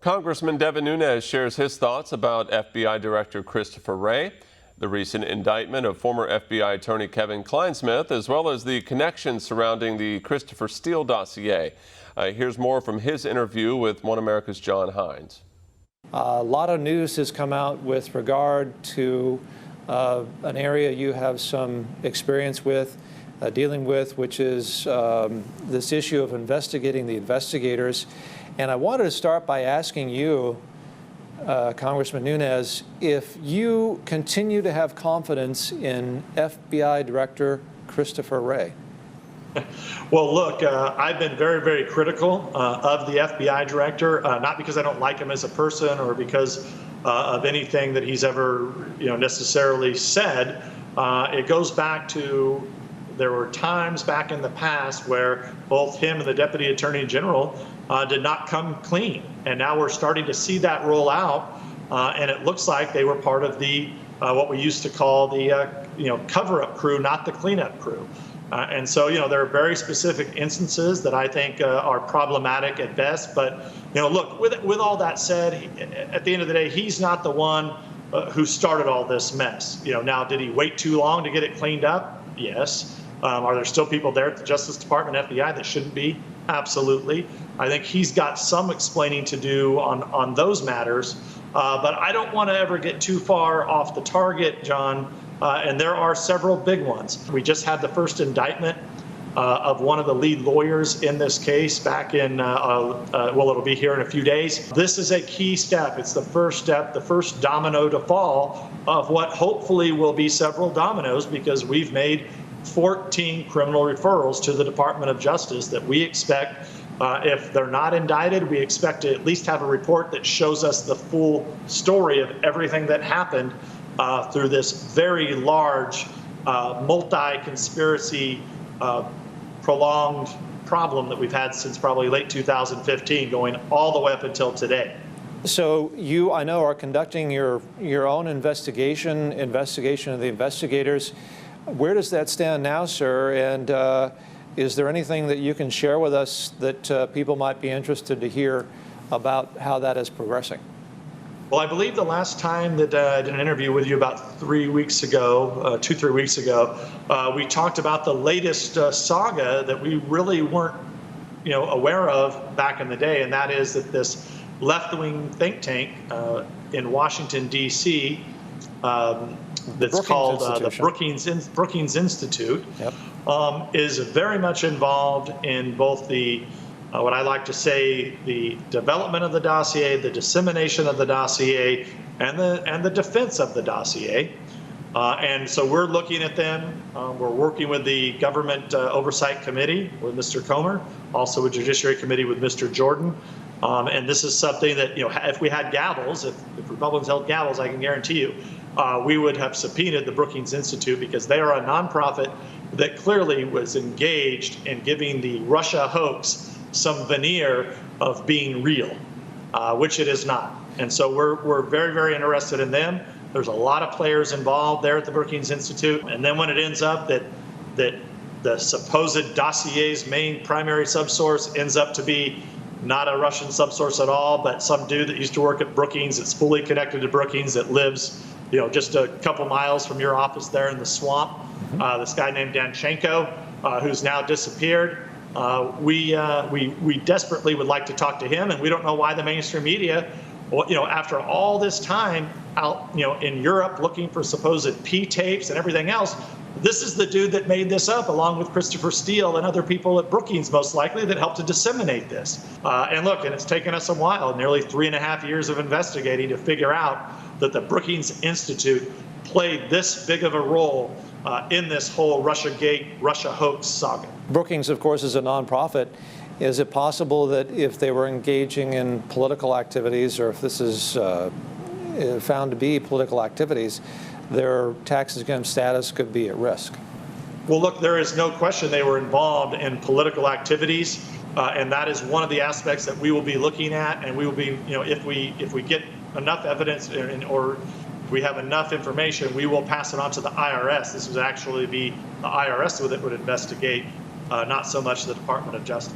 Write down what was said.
Congressman Devin Nunes shares his thoughts about FBI Director Christopher Wray, the recent indictment of former FBI attorney Kevin Clinesmith, as well as the connections surrounding the Christopher Steele dossier. Here's more from his interview with One America's John Hines. A lot of news has come out with regard to an area you have some experience with, dealing with, which is this issue of investigating the investigators. And I wanted to start by asking you, Congressman Nunes, if you continue to have confidence in FBI Director Christopher Wray. Well, look, I've been very, very critical of the FBI director, not because I don't like him as a person or because of anything that he's ever, necessarily said. It goes back to there were times back in the past where both him and the Deputy Attorney General did not come clean, and now we're starting to see that roll out, and it looks like they were part of the what we used to call the cover-up crew, not the cleanup crew. And so, there are very specific instances that I think are problematic at best. But, look, with all that said, at the end of the day, he's not the one who started all this mess. Now, did he wait too long to get it cleaned up? Yes. Are there still people there at the Justice Department, FBI, that shouldn't be? Absolutely. I think he's got some explaining to do on those matters. But I don't want to ever get too far off the target, John. And there are several big ones. We just had the first indictment of one of the lead lawyers in this case back in, well, it'll be here in a few days. This is a key step. It's the first step, the first domino to fall of what hopefully will be several dominoes, because we've made 14 criminal referrals to the Department of Justice that we expect, if they're not indicted, we expect to at least have a report that shows us the full story of everything that happened through this very large multi-conspiracy prolonged problem that we've had since probably late 2015, going all the way up until today. So you, I know, are conducting your own investigation of the investigators. Where does that stand now, sir? And is there anything that you can share with us that people might be interested to hear about how that is progressing? Well, I believe the last time that I did an interview with you about 3 weeks ago, 3 weeks ago, we talked about the latest saga that we really weren't, aware of back in the day, and that is that this left-wing think tank in Washington, D.C., that's called the Brookings Institute, yep. Is very much involved in both the what I like to say, the development of the dossier, the dissemination of the dossier, and the defense of the dossier. And so we're looking at them. We're working with the Government Oversight Committee with Mr. Comer, also a Judiciary Committee with Mr. Jordan. And this is something that, if we had gavels, if Republicans held gavels, I can guarantee you, we would have subpoenaed the Brookings Institute, because they are a nonprofit that clearly was engaged in giving the Russia hoax some veneer of being real, which it is not. And so we're very, very interested in them. There's a lot of players involved there at the Brookings Institute. And then when it ends up that the supposed dossier's main primary subsource ends up to be not a Russian subsource at all, but some dude that used to work at Brookings, that's fully connected to Brookings, that lives, just a couple miles from your office there in the swamp. This guy named Danchenko, who's now disappeared. We desperately would like to talk to him, and we don't know why the mainstream media, after all this time out, in Europe looking for supposed P tapes and everything else, this is the dude that made this up, along with Christopher Steele and other people at Brookings, most likely, that helped to disseminate this. And look, and it's taken us a while, nearly 3.5 years of investigating, to figure out that the Brookings Institute played this big of a role in this whole Russiagate, Russia hoax saga. Brookings, of course, is a nonprofit. Is it possible that if they were engaging in political activities, or if this is found to be political activities, their tax-exempt status could be at risk? Well, look, there is no question they were involved in political activities, and that is one of the aspects that we will be looking at. And we will be, if we get enough evidence or we have enough information, we will pass it on to the IRS. This would actually be the IRS that would investigate, not so much the Department of Justice.